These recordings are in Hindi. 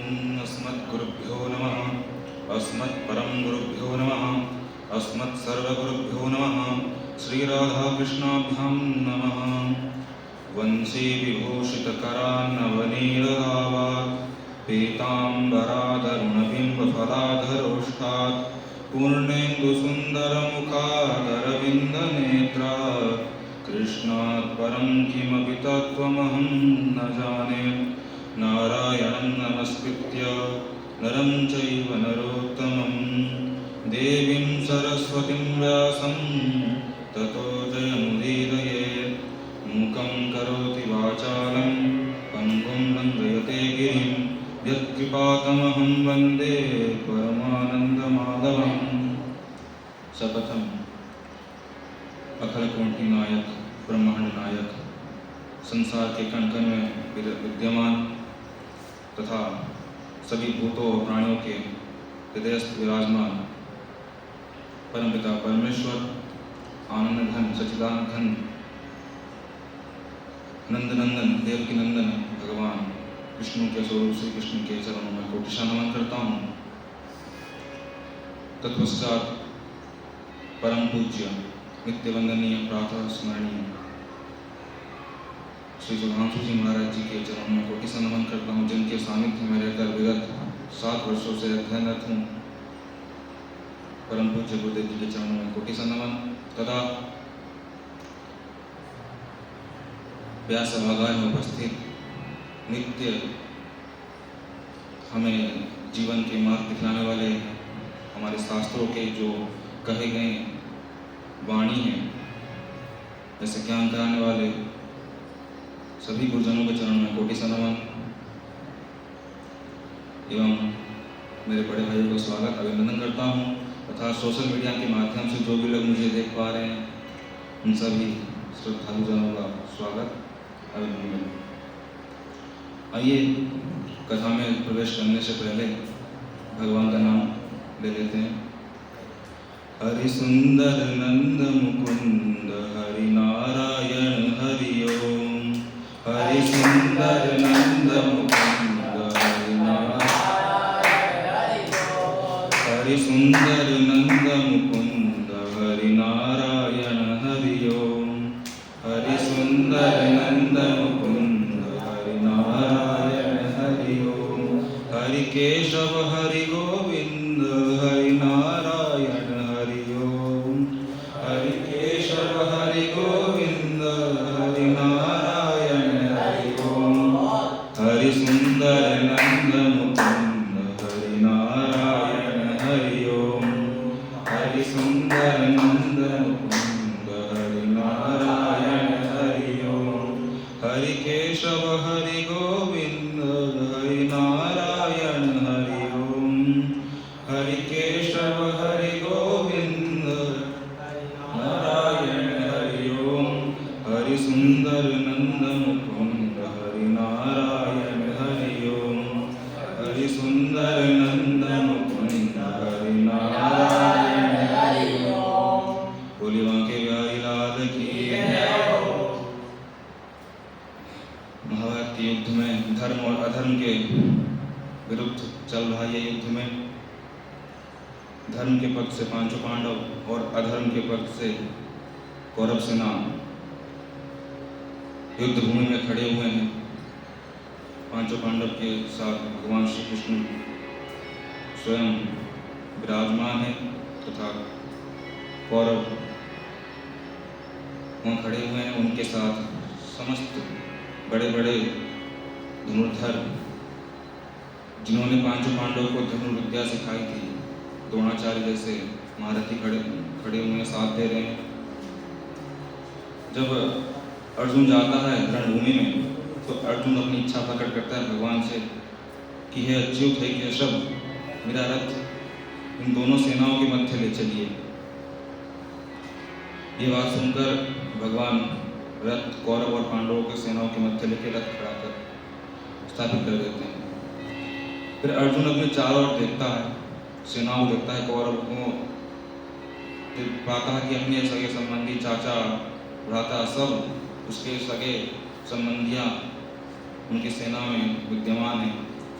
अस्मद्गुरुभ्यो नमः। अस्मत्परम गुरुभ्यो नमः। अस्मत्सर्वगुरुभ्यो नमः। श्रीराधाकृष्णाभ्यां नमः। वंशी विभूषितकरान्नवनीरदावात् पीताम्बरादरुणबिम्बफलाधरोष्ठात् पूर्णेन्दुसुन्दरमुखादरविन्दनेत्रात् कृष्णात् परं किमपि तत्त्वमहं न जाने। नारायणं नमस्कृत्य नरं चैव नरोत्तमं देवीं सरस्वतीं व्यासं ततो जयमुदीरयेत्। मूकं करोति वाचालं पङ्गुं लङ्घयते गिरिं यत्कृपातमहं वन्दे परमानन्दमाधवम्। शपथम अखिल कोटि नायक ब्रह्मांड नायक संसार के कण कण में विद्यमान तथा सभी भूतों और प्राणियों के हृदयस्थ विराजमान परमपिता परमेश्वर आनंद घन सच्चिदानंद घन नंदनंदन देवकी नंदन भगवान विष्णु के स्वरूप श्री कृष्ण के चरणों में कोटिशा नमन करता हूँ। तत्पश्चात परम पूज्य नित्य वंदनीय प्रातः स्मरणीय श्री सुधांशु जी महाराज जी के चरणों में कोटिशा नमन करता हूँ, जिनके सानिध्य में रहकर विगत 7 वर्षों से अध्ययनरत हूँ। परम पूज्य गुरुदेव जी के चरणों में कोटिशा नमन तथा व्यास सभागार में उपस्थित नित्य हमें जीवन के मार्ग दिखलाने वाले हमारे शास्त्रों के जो कहे गए वाणी हैं, ऐसे ज्ञान कराने वाले सभी गुरुजनों के चरणों में कोटिशा नमन एवं मेरे बड़े भाइयों का स्वागत अभिनंदन करता हूँ तथा सोशल मीडिया के माध्यम से जो भी लोग मुझे देख पा रहे हैं उन सभी श्रद्धालुजनों का स्वागत अभिनंदन। आइए कथा में प्रवेश करने से पहले भगवान का नाम ले लेते हैं। हरि सुंदर नंद मुकुंद हरि नारायण हरि ओम। हरि सुंदर नंद मुकुंद हरि नारायण हरि ओम। हरि सुंदर नंद मुकुंद हरि नारायण हरि ओम। हरि सुंदर नंद मुकुंद हरि नारायण हरि ओम। हरि केशव हरि गोविंद हरि नारायण हरि ओम। हरि केशव हरि गोविंद हरि नारायण हरि ओम। हरि सुंदर नंद मुकुंद हरि नारायण हरि ओम। हरि सुंदर नंद मुकुंद हरि नारायण हरि ओम। हरि केशव हरि गोविंद हरि नारायण हरि ओम। हरि केशव हरि गोविंद नारायण हरि ओम। हरि सुंदर नंद मुकुंद हरि नारायण हरि ओम। हरि सुंदर नंद मुकुंद हरि नारायण हरि ओम। बोलिए बांके बिहारी लाल की जय हो। महाभारत के युद्ध में धर्म और अधर्म के विरुद्ध चल रहा है युद्ध में धर्म के पक्ष से पांचों पांडव और अधर्म के पक्ष से कौरव सेना युद्ध भूमि में खड़े हुए हैं। पांचों पांडव के साथ भगवान श्री कृष्ण स्वयं विराजमान है तथा कौरव वहाँ खड़े हुए हैं। उनके साथ समस्त बड़े बड़े धनुर्धर जिन्होंने पांचों पांडवों को धनुर्विद्या सिखाई थी, द्रोणाचार्य जैसे महारथी खड़े हुए हैं, साथ दे रहे हैं। जब अर्जुन जाता है रणभूमि में तो अर्जुन अपनी इच्छा प्रकट करता है भगवान से कि हे अच्युत हे केशव, मेरा रथ इन दोनों सेनाओं के मध्य ले चलिए। ये बात सुनकर भगवान रथ कौरव और पांडवों के सेनाओं के मध्य लेके रथ खड़ा कर स्थापित कर देते हैं। फिर अर्जुन अपने चारों ओर देखता है, सेनाओं को देखता है, कौरव को पाता है कि अपने सगे संबंधी चाचा भ्राता सब उसके सगे संबंधियां उनकी सेना में विद्यमान हैं।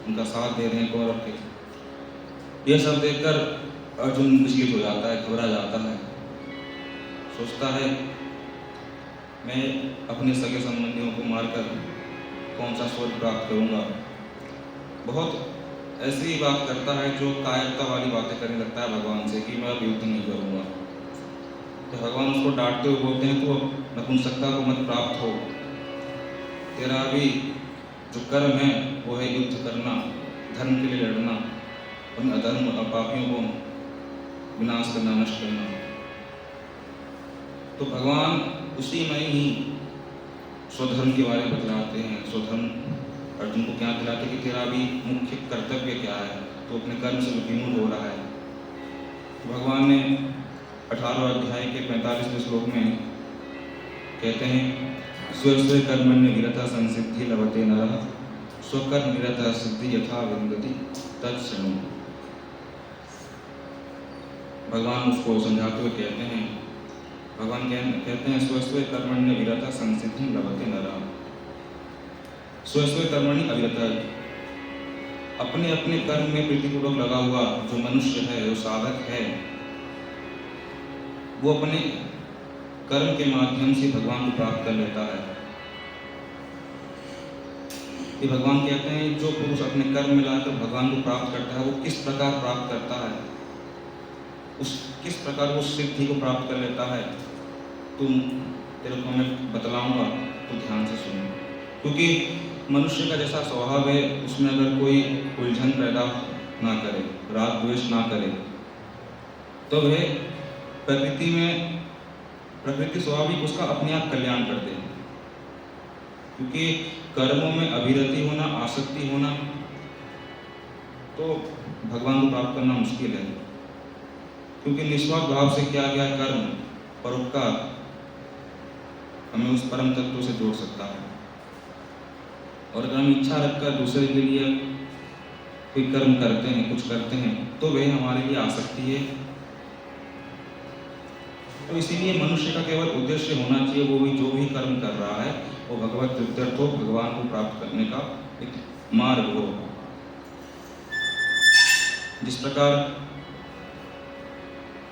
उनका साथ दे रहे हैं कौरव के। यह सब देखकर अर्जुन विचलित हो जाता है, घबरा जाता है, सोचता है मैं अपने सगे संबंधियों को मारकर कौन सा स्वर्ग प्राप्त करूंगा। बहुत ऐसी बात करता है जो कायरता वाली बातें करने लगता है भगवान से कि मैं अब युद्ध नहीं करूंगा। तो भगवान उसको डांटते हुए बोलते हैं तो नपुंसकता को मत प्राप्त हो, तेरा अभी जो कर्म है वो है युद्ध करना, धर्म के लिए लड़ना, उन अधर्म और पापियों को विनाश करना, नष्ट करना। तो भगवान उसी में ही स्वधर्म के बारे में बतलाते हैं। स्वधर्म अर्जुन को क्या दिलाते कि तेरा भी मुख्य कर्तव्य क्या है, तो अपने कर्म से विमूढ़ हो रहा है। तो भगवान ने 18वें अध्याय के 45वें श्लोक में कहते हैं स्व स्व कर्मण्य विरतः संसिद्धि लभते नरः स्वकर्म निरतः सिद्धि यथा विन्दति तत्शृणु। भगवान उसको समझाते हुए कहते हैं, भगवान कहते हैं स्व स्व कर्मण्य विरतः संसिद्धि लभते नरः। स्व स्व कर्मणि अविरतः, अपने अपने कर्म में प्रीतिपूर्वक लगा हुआ जो मनुष्य है, जो साधक है, वो अपने कर्म के माध्यम से भगवान को प्राप्त कर लेता है। ये भगवान कहते हैं जो पुरुष अपने कर्म में लाकर भगवान को प्राप्त करता है वो किस प्रकार प्राप्त करता है, किस प्रकार वो सिद्धि को प्राप्त कर लेता है, तुम तेरे को मैं बतलाऊंगा तो ध्यान से सुनो। क्योंकि मनुष्य का जैसा स्वभाव है उसमें अगर कोई उलझन पैदा ना करे, राग द्वेष ना करे, तो वह प्रकृति स्वाभाविक उसका अपने आप कल्याण कर दे। क्योंकि कर्मों में अभिरति होना, आसक्ति होना, तो भगवान को प्राप्त करना मुश्किल है। क्योंकि निस्वार्थ भाव से किया गया कर्म, परोपकार हमें उस परम तत्व से जोड़ सकता है। और अगर हम इच्छा रखकर दूसरे के लिए कोई कर्म करते हैं, कुछ करते हैं, तो वह हमारे लिए आसक्ति है। तो इसीलिए मनुष्य का केवल उद्देश्य होना चाहिए, वो भी जो भी कर्म कर रहा है वो भगवत तृप्त्यर्थ हो, भगवान को प्राप्त करने का एक मार्ग हो। जिस प्रकार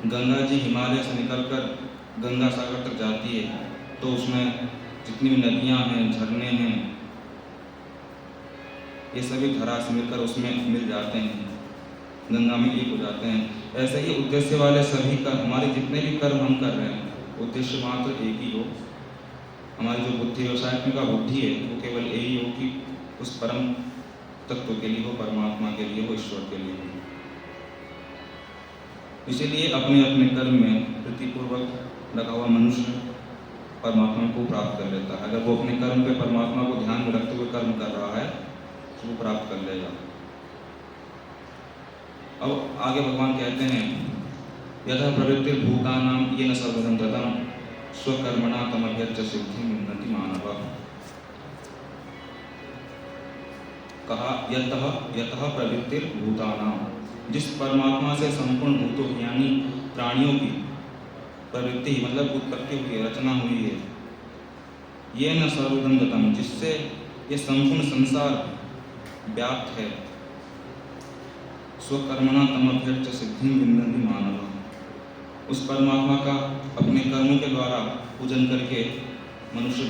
गंगा जी हिमालय से निकलकर गंगा सागर तक जाती है, तो उसमें जितनी भी नदियां हैं, झरने हैं, ये सभी धरा से मिलकर उसमें मिल जाते हैं, गंगा में एक हो जाते हैं। ऐसे ही उद्देश्य वाले सभी कर्म, हमारे जितने भी कर्म हम कर रहे हैं, उद्देश्य मात्र एक ही हो। हमारी जो बुद्धि व्यवसायत्मिका बुद्धि है वो केवल यही हो कि उस परम तत्व के लिए हो, परमात्मा के लिए हो, ईश्वर के लिए हो। इसीलिए अपने अपने कर्म में प्रीतिपूर्वक लगा हुआ मनुष्य परमात्मा को प्राप्त कर लेता है। अगर वो अपने कर्म पे परमात्मा को ध्यान में रखते हुए कर्म कर रहा है तो वो प्राप्त कर लेगा। अब आगे भगवान कहते हैं यथा प्रवृत्तिर्भूतानां येन सर्वदं ततं स्वकर्मणा तमभ्यर्च्य सिद्धिं विन्दति मानवः। कहा यतः प्रवृत्तिर्भूतानां, जिस परमात्मा से संपूर्ण भूतों यानी प्राणियों की प्रवृत्ति मतलब उत्पत्ति हुई है, रचना हुई है, येन सर्वदं ततं, जिससे ये संपूर्ण संसार व्याप्त है, स्वकर्मणा तमभ्यर्च्य सिद्धिं विन्दति मानवः, उस परमात्मा का अपने कर्मों के द्वारा पूजन करके मनुष्य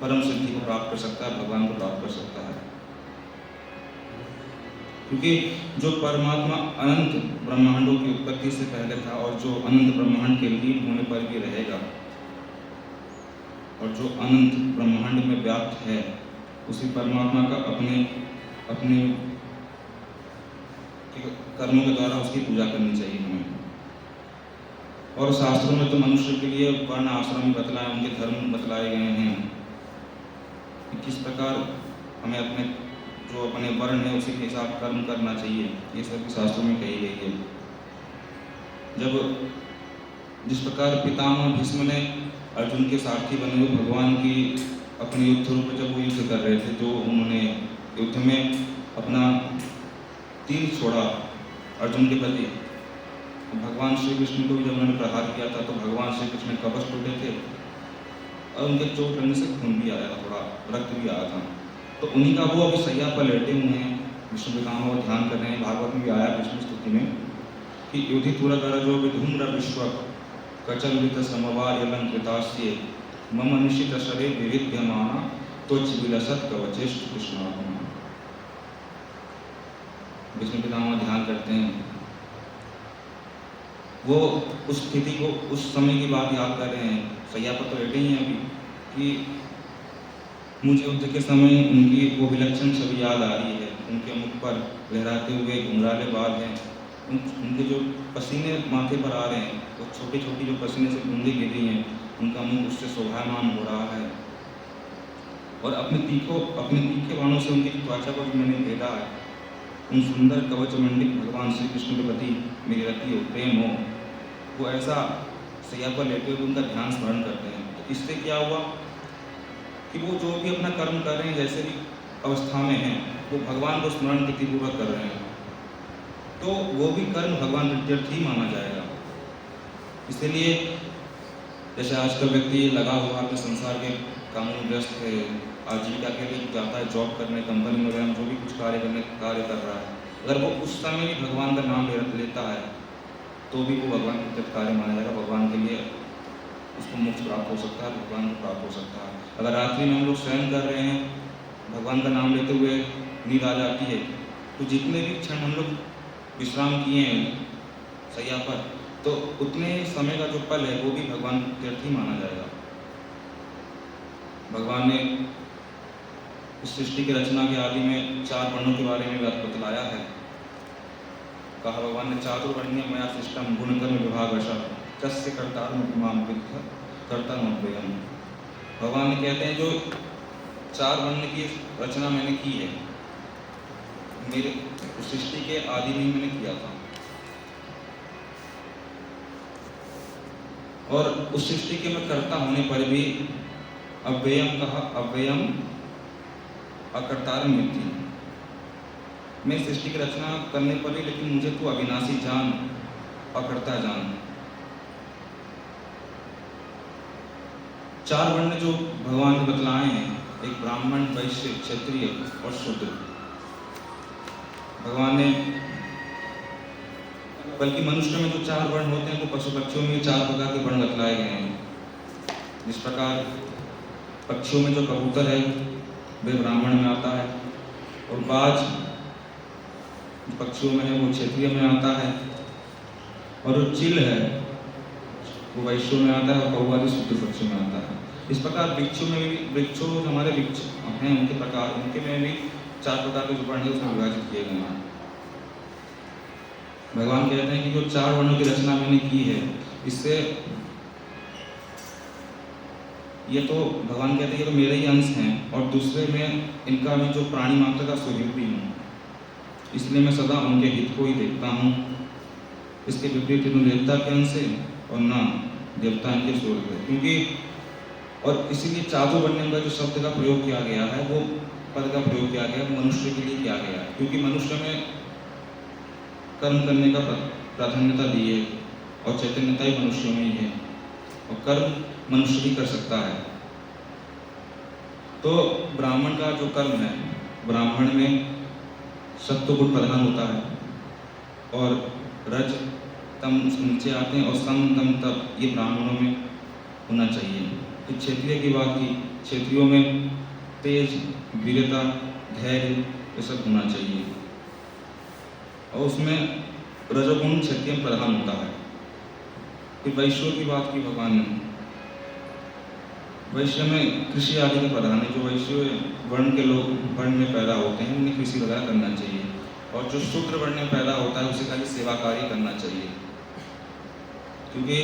परम सिद्धि को प्राप्त कर सकता है, भगवान को प्राप्त कर सकता है। क्योंकि जो परमात्मा अनंत ब्रह्मांडों की उत्पत्ति से पहले था और जो अनंत ब्रह्मांड के लीन होने पर भी रहेगा और जो अनंत ब्रह्मांड में व्याप्त है, उसी परमात्मा का अपने कर्मों के द्वारा उसकी पूजा करनी चाहिए हमें। और शास्त्रों में तो मनुष्य के लिए वर्ण आश्रम बतलाए, उनके धर्म बतलाए गए हैं कि किस प्रकार हमें अपने वर्ण है उसी के हिसाब कर्म करना चाहिए, ये सभी शास्त्रों में कही गई है। जिस प्रकार पितामह भीष्म ने अर्जुन के सारथी बने हुए भगवान की अपने युद्ध रूप जब वो युद्ध कर रहे थे, जो उन्होंने युद्ध में अपना तीर छोड़ा अर्जुन के प्रति, भगवान श्री कृष्ण को भी जब उन्होंने प्रहार किया था तो भगवान श्री कृष्ण कवच टूटे थे और उनके चोट लगने से खून भी आया था, थोड़ा रक्त भी आया था। तो उन्हीं का वो अभी सैया पर लेटे हुए हैं विष्णु पितामह और ध्यान कर रहे हैं। भागवत में भी आया विष्णु स्तुति में कि युधि तुरगरजो विधूम्र विश्व कचलित समवार अलंकृतास्ये मम निशित शरे विविध्यमाना त्वच विलसत कवचेष्ट कृष्णात्मा। विष्णु पितामह ध्यान करते हैं, वो उस स्थिति को, उस समय की बात याद कर रहे हैं। सैया पर तो बैठे ही हैं अभी कि मुझे युद्ध के समय उनकी वो विलक्षण छवि याद आ रही है। उनके मुख पर लहराते हुए घुंघराले बाल हैं, उनके जो पसीने माथे पर आ रहे हैं, वो छोटी छोटी जो पसीने से बूंदें गिर रही हैं, उनका मुंह उससे शोभायमान हो रहा है। और अपने तीखे बाणों से उनकी त्वचा को जो मैंने भेदा है, उन सुंदर कवच मंडित भगवान श्री कृष्ण के प्रति मेरी रति हो, प्रेम हो, वो ऐसा सैया पर लेटे हुए उनका ध्यान स्मरण करते हैं। तो इससे क्या हुआ कि वो जो भी अपना कर्म कर रहे हैं, जैसे भी अवस्था में हैं, वो भगवान को स्मरण प्रीतिपूर्वक कर रहे हैं, तो वो भी कर्म भगवान प्रत्यर्थ ही माना जाएगा। इसीलिए जैसे आजकल व्यक्ति लगा हुआ अपने संसार के कामों में व्यस्त है, आजीविका के लिए जाता है, जॉब करने, कंपनी वगैरह में जो भी कुछ कार्य कर रहा है, अगर वो उस समय भी भगवान का नाम लेता है तो भी वो भगवान प्रत्यर्थ कार्य माना जाएगा। भगवान के लिए उसको मोक्ष प्राप्त हो सकता है, भगवान को प्राप्त हो सकता है। अगर रात्रि में हम लोग शयन कर रहे हैं, भगवान का नाम लेते हुए नींद आ जाती है, तो जितने भी क्षण हम लोग विश्राम किए हैं सैया पर, तो उतने समय का जो पल है वो भी भगवान तीर्थ ही माना जाएगा। भगवान ने इस सृष्टि की रचना के आदि में 4 वर्णों के बारे में बतलाया है। कहा भगवान ने चातुर्वर्ण्य मया सृष्टम गुणकर्म विभागशः तस्य कर्तारमपिमां विद्ध कर्तारमव्ययम्। भगवान ने कहते हैं जो 4 वर्ण की रचना मैंने की है, मेरे सृष्टि के आदि में मैंने किया था, और उस सृष्टि के मैं कर्ता होने पर भी अव्ययम कहा, अव्ययम अकर्तारम मिथ्ति। मैं सृष्टि की रचना करने पर भी, लेकिन मुझे तो अविनाशी जान, अकर्ता जान। 4 वर्ण जो भगवान ने बतलाए हैं, एक ब्राह्मण, वैश्य, क्षत्रिय और शूद्र। भगवान ने बल्कि मनुष्य में जो 4 वर्ण होते हैं, वो पशु पक्षियों में 4 प्रकार के वर्ण बतलाए गए हैं। जिस प्रकार पक्षियों में जो कबूतर है वे ब्राह्मण में आता है, और बाज पक्षियों में है वो क्षत्रिय में आता है, और जो चिल है वो वैश्यों में आता है, और कौवा भी शूद्र पक्षियों में आता है। इस प्रकार वृक्षों में भी, वृक्षों जो हमारे वृक्ष हैं उनके प्रकार, उनके में भी 4 प्रकार के जो वर्ण है उसमें विभाजित किए गए हैं। भगवान कहते हैं कि जो 4 वर्णों की रचना मैंने की है, इससे ये तो भगवान कहते हैं ये तो मेरे ही अंश हैं, और दूसरे में इनका भी जो प्राणी मात्र का स्वरूप भी हूँ, इसलिए मैं सदा उनके हित को ही देखता हूँ। इसके विपरीत न देवता के अंश है और न देवता इनके स्वर्ग है, क्योंकि और इसीलिए चातुर्वर्ण्यम का जो शब्द का प्रयोग किया गया है, वो पद का प्रयोग किया गया है मनुष्य के लिए किया गया है, क्योंकि मनुष्य में कर्म करने का प्राधान्यता दी है, और चैतन्यता ही मनुष्यों में ही है, और कर्म मनुष्य ही कर सकता है। तो ब्राह्मण का जो कर्म है, ब्राह्मण में सत्व गुण प्रधान होता है, और रज तम नीचे आते हैं, और सम दम तप ये ब्राह्मणों में होना चाहिए। तो क्षेत्रीय की बात की, क्षेत्रियों में तेज, वीरता, धैर्य ये सब होना चाहिए, और उसमें रजोगुण क्षत्रिय में प्रधान होता है। फिर वैश्यों की बात की भगवान ने, वैश्य में कृषि आदि का प्रधान है। जो वैश्य वर्ण के लोग वर्ण में पैदा होते हैं उन्हें कृषि वगैरह करना चाहिए, और जो शूद्र वर्ण में पैदा होता है उसे खाली सेवा कार्य करना चाहिए। क्योंकि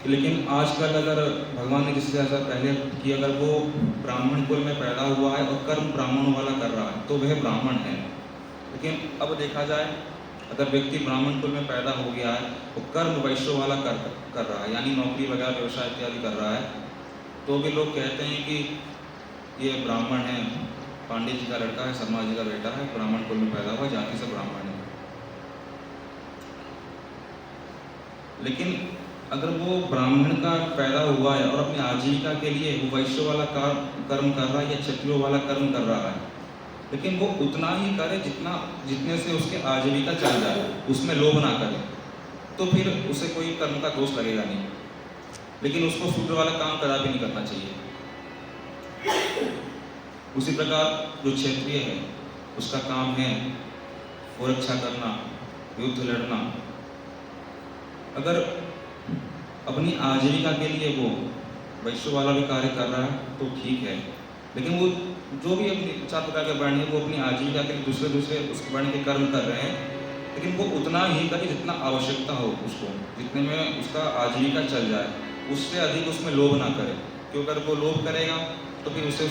लेकिन आजकल अगर भगवान ने जिससे ऐसा पहले कि अगर वो ब्राह्मण कुल में पैदा हुआ है और कर्म ब्राह्मणों वाला कर रहा है तो वह ब्राह्मण है। लेकिन अब देखा जाए, अगर व्यक्ति ब्राह्मण कुल में पैदा हो गया है और कर्म वैश्यों वाला कर रहा है, यानी नौकरी वगैरह व्यवसाय इत्यादि कर रहा है, तो भी लोग कहते हैं कि ये ब्राह्मण है, पांडे जी का लड़का है, शर्मा जी का बेटा है, ब्राह्मण कुल में पैदा हुआ, जाति से ब्राह्मण है। लेकिन अगर वो ब्राह्मण का पैदा हुआ है और अपनी आजीविका के लिए वो वैश्य वाला कर्म कर रहा है या क्षत्रियों वाला कर्म कर रहा है, लेकिन वो उतना ही करे जितने से उसके आजीविका चल जाए, उसमें लोभ ना करे, तो फिर उसे कोई कर्म का दोष लगेगा नहीं। लेकिन उसको शूद्र वाला काम कदापि नहीं करना चाहिए। उसी प्रकार जो क्षत्रिय है, उसका काम है वो रक्षा करना, युद्ध लड़ना। अगर अपनी आजीविका के लिए वो वैश्य वाला भी कार्य कर रहा है तो ठीक है, लेकिन वो जो भी अपनी 4 प्रकार के वर्ण है वो अपनी आजीविका के लिए दूसरे उस वर्ण के कर्म कर रहे हैं, लेकिन वो उतना ही करे जितना आवश्यकता हो उसको, जितने में उसका आजीविका चल जाए, उससे अधिक उसमें लोभ ना करे। क्योंकि अगर वो लोभ करेगा तो फिर उसे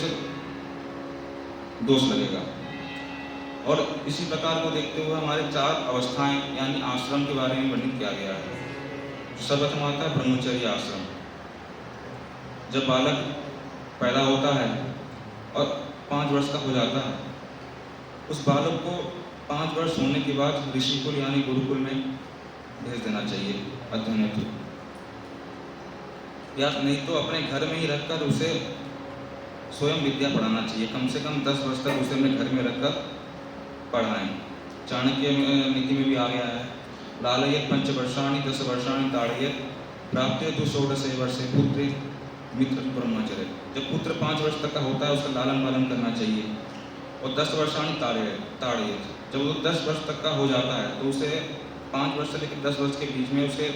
दोष लगेगा। और इसी प्रकार को देखते हुए हमारे 4 अवस्थाएं यानी आश्रम के बारे में वर्णित किया गया है। सर्वप्रथम आता है ब्रह्मचर्य आश्रम। जब बालक पैदा होता है और 5 वर्ष का हो जाता है, उस बालक को 5 वर्ष होने के बाद ऋषिकुल यानी गुरुकुल में भेज देना चाहिए अध्ययन हेतु, या नहीं तो अपने घर में ही रखकर उसे स्वयं विद्या पढ़ाना चाहिए। कम से कम 10 वर्ष तक उसे अपने घर में रखकर पढ़ाएं। चाणक्य नीति में भी आ गया है, लालयेत 5 वर्षाणि 10 वर्षाणि ताड़येत प्राप्ते तु 16 वर्षे पुत्री मित्र ब्रह्मचर्य। जब पुत्र 5 वर्ष तक का होता है उसका लालन पालन करना चाहिए। और 10 वर्षाणि ताड़येत, जब वो 10 वर्ष तक का हो जाता है तो उसे 5 वर्ष से लेकर 10 वर्ष के बीच में उसे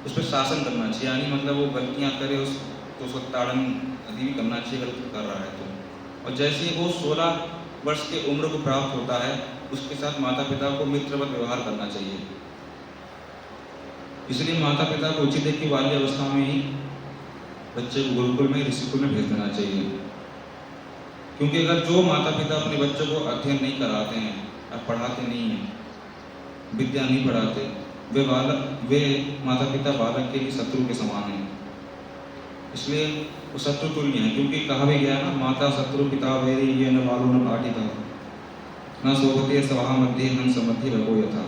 उस पर शासन करना चाहिए, यानी मतलब वो गलतियाँ करे तो उसको ताड़न आदि भी करना चाहिए अगर कर रहा है तो। और जैसे ही वो 16 वर्ष की उम्र को प्राप्त होता है, उसके साथ माता पिता को मित्रवत व्यवहार करना चाहिए। इसलिए माता पिता को उचित है कि बाल्य अवस्था में ही बच्चे को गुरुकुल में ऋषिकुल में भेज देना चाहिए। क्योंकि अगर जो माता पिता अपने बच्चों को अध्ययन नहीं कराते हैं और पढ़ाते नहीं हैं, विद्या नहीं पढ़ाते, वे माता पिता बालक के लिए शत्रु के समान हैं। इसलिए वो शत्रु तुल्य है, क्योंकि कहा भी गया ना, माता शत्रु पिता वैरी ये न बालो न पाठिता न सोभते सभा मध्य हंस मध्य रघो यथा।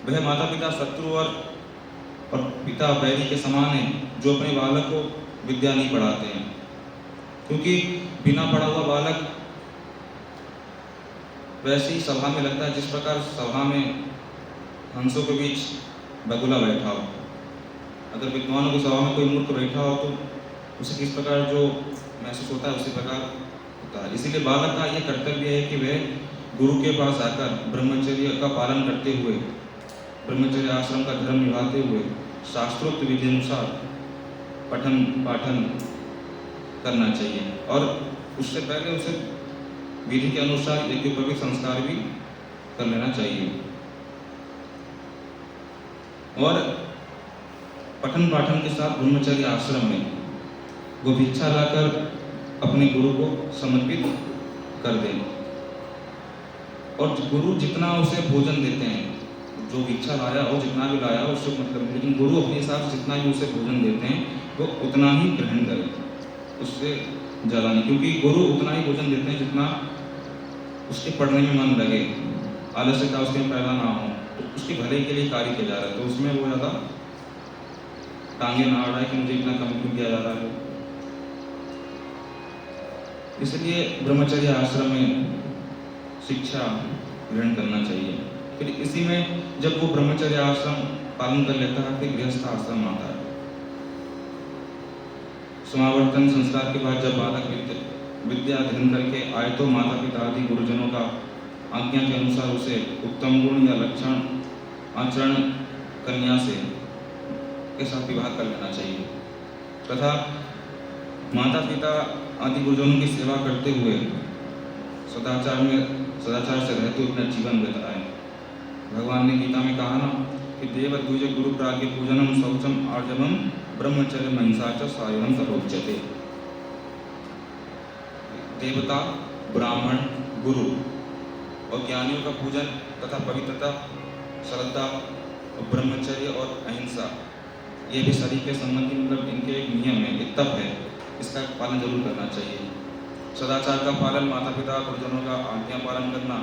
वह माता पिता शत्रु और पिता वैरी के समान है जो अपने बालक को विद्या नहीं पढ़ाते हैं। क्योंकि बिना पढ़ा हुआ बालक वैसे ही सभा में लगता है जिस प्रकार सभा में हंसों के बीच बगुला बैठा हो। अगर विद्वानों की सभा में कोई मूर्ख बैठा हो तो उसे किस प्रकार जो महसूस होता है उसी प्रकार होता है। इसीलिए बालक का यह कर्तव्य है कि वह गुरु के पास आकर ब्रह्मचर्य का पालन करते हुए, ब्रह्मचर्य आश्रम का धर्म निभाते हुए शास्त्रोक्त विधि अनुसार पठन पाठन करना चाहिए। और उससे पहले उसे विधि के अनुसार यज्ञोपवीत संस्कार भी कर लेना चाहिए। और पठन पाठन के साथ ब्रह्मचर्य आश्रम में वो भिक्षा लाकर अपने गुरु को समर्पित कर दें। और गुरु जितना उसे भोजन देते हैं, जो भिक्षा लाया हो, जितना भी लाया हो उससे मतलब नहीं, लेकिन गुरु अपने हिसाब से जितना भी उसे भोजन देते हैं वो उतना ही ग्रहण करे, उससे ज़्यादा नहीं। क्योंकि गुरु उतना ही भोजन देते हैं जितना उसके पढ़ने में मन लगे, आलस्यता उसके में पैदा ना हो, तो उसके भले के लिए कार्य किया जा रहा है, तो उसमें वो ज़्यादा टांगे ना अड़ाए कि मुझे इतना कम क्यों किया जा रहा है। इसलिए ब्रह्मचर्य आश्रम में शिक्षा ग्रहण करना चाहिए। फिर इसी में जब वो ब्रह्मचर्य आश्रम पालन कर लेता है फिर गृहस्थ आश्रम आता है। समावर्तन संस्कार के बाद जब बालक विद्या अध्ययन करके आए तो माता पिता आदि गुरुजनों का आज्ञा के अनुसार उसे उत्तम गुण या लक्षण आचरण कन्या से के साथ विवाह कर लेना चाहिए तथा माता पिता आदि गुरुजनों की सेवा करते हुए सदाचार से रहते अपना जीवन बिताएं। भगवान ने गीता में कहा ना कि देव द्विज गुरु प्राज्ञ पूजनम शौचम आर्जवम ब्रह्मचर्य महिंसा च सायं सर्वोच्यते। देवता, ब्राह्मण, गुरु और ज्ञानियों का पूजन तथा पवित्रता, श्रद्धा और ब्रह्मचर्य और अहिंसा, ये भी शरीर के संबंधी मतलब इनके एक नियम है, एक तप है, इसका पालन जरूर करना चाहिए। सदाचार का पालन, माता पिता गुरुजनों का आज्ञा पालन करना,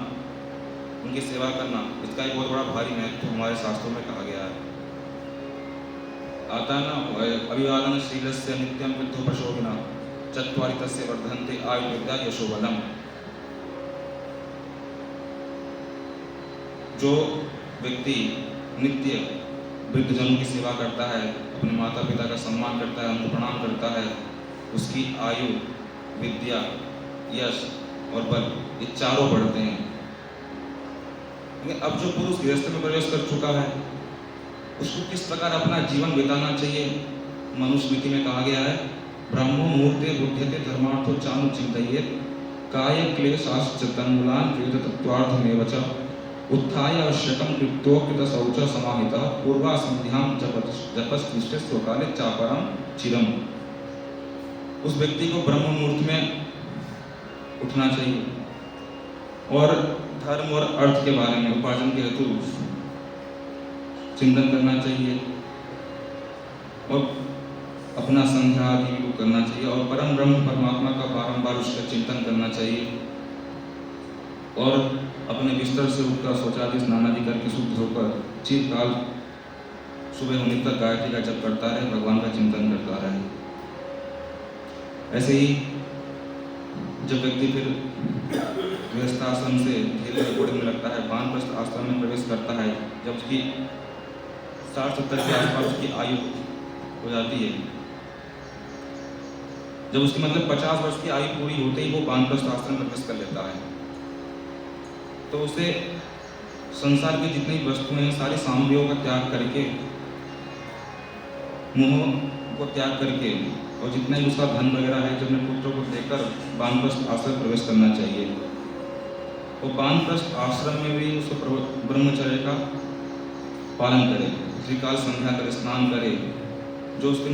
उनकी सेवा करना, इसका एक बहुत बड़ा भारी महत्व हमारे शास्त्रों में कहा गया है। आता है ना, अभिवादन शीलस्य नित्यम विद्धो पशोभिना चत्वारि तस्य वर्धन्ते आयुर्विद्या यशोबलम। जो व्यक्ति नित्य वृद्धजनों की सेवा करता है, अपने माता पिता का सम्मान करता है, उनको प्रणाम करता है, उसकी आयु, विद्या, यश और बल ये चारों बढ़ते हैं। लेकिन अब जो पुरुष गृहस्थ में प्रवेश कर चुका है, उसको किस प्रकार अपना जीवन बिताना चाहिए? मनुस्मृति में कहा गया है, ब्रह्मो मुहूर्ते बुध्यते धर्मार्थो चानु चिंतयेत् काय क्लेशाश्च तन्मूलान् वेद तत्त्वार्थमेव च उत्थाय आवश्यकं कृत्योक्तः शौच समाहितः पूर्वा संध्यां जपस्तिष्ठे स्वकाले चापरं चिरम। उस व्यक्ति को ब्रह्म मुहूर्त में उठना चाहिए और धर्म और अर्थ के बारे में, उपार्जन के हेतु चिंतन करना चाहिए और अपना संध्या आदि को करना चाहिए और परम ब्रह्म परमात्मा का बारंबार उसका चिंतन करना चाहिए और अपने बिस्तर से उठकर शौचादि स्नान आदि करके शुद्ध होकर चिरकाल सुबह होने तक गायत्री का जप करता रहे, भगवान का चिंतन करता रहे। ऐसे ही जब व्यक्ति फिर गृहस्थ आश्रम से धीरे धीरे बढ़ने लगता है, वानप्रस्थ आश्रम में प्रवेश करता है, जब उसकी 60-70 के आसपास उसकी आयु हो जाती है, जब उसकी मतलब 50 वर्ष की आयु पूरी होते ही वो वानप्रस्थ आश्रम में प्रवेश कर लेता है, तो उसे संसार की जितनी वस्तुएं हैं सारी सामग्रियों का त्याग करके, मोह को त्याग करके और जितना ही उसका धन वगैरह है, जो अपने पुत्रों को देकर वानप्रस्थ आश्रम प्रवेश करना चाहिए। वो वानप्रस्थ आश्रम में भी उसको ब्रह्मचर्य का पालन करे, त्रिकाल संध्या करे, स्नान करे, जो उसके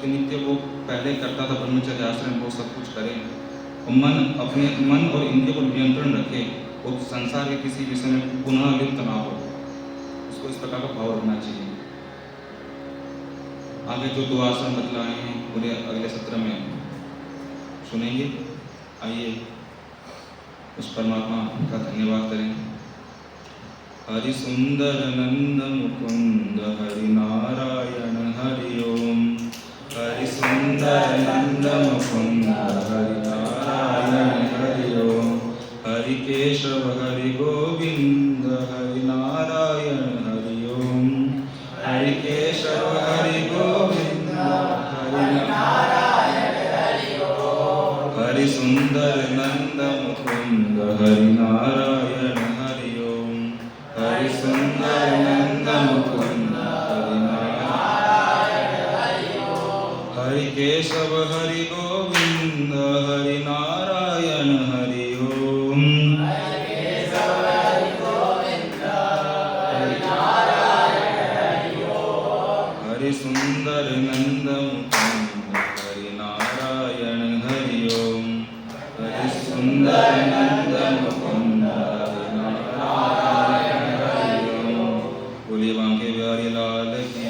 नित्य वो पहले करता था ब्रह्मचर्य आश्रम, वो सब कुछ करे और अपने मन और इंद्रियों को नियंत्रण रखे, वो संसार के किसी विषय में पुनः लिप्त ना हो, उसको इस प्रकार का भाव रखना चाहिए। आगे जो 2 आश्रम बतलाए हैं पूरे अगले सत्र में सुनेंगे। आइए उस परमात्मा का धन्यवाद करें। हरि सुंदर नंद मुकुंद हरि नारायण हरि ओम। हरि सुंदर नंद मुकुंद हरि नारायण हरि ओम। हरि केशव हरि गोविंद हरि नारायण हरि ओम। हरि केशव हरि गोविंद हरि नारायण हरि ओम। हरि सुंदर नंद मुकुंद हरि नारायण हरि ओम। हरि सुंदर नंद मुकुंद हरि नारायण हरि ओम। हरि केशव हरि गोविंद हरि नारायण हरि ओम। हरि केशव हरि गोविंद हरि नारायण हरि ओम। हरि सुंदर नंद मुकुंद हरि नारायण हरि ओम। हरि सुंदर नंद मुकुंद हरि नारायण हरि ओम। बोलिए बांके बिहारी लाल की।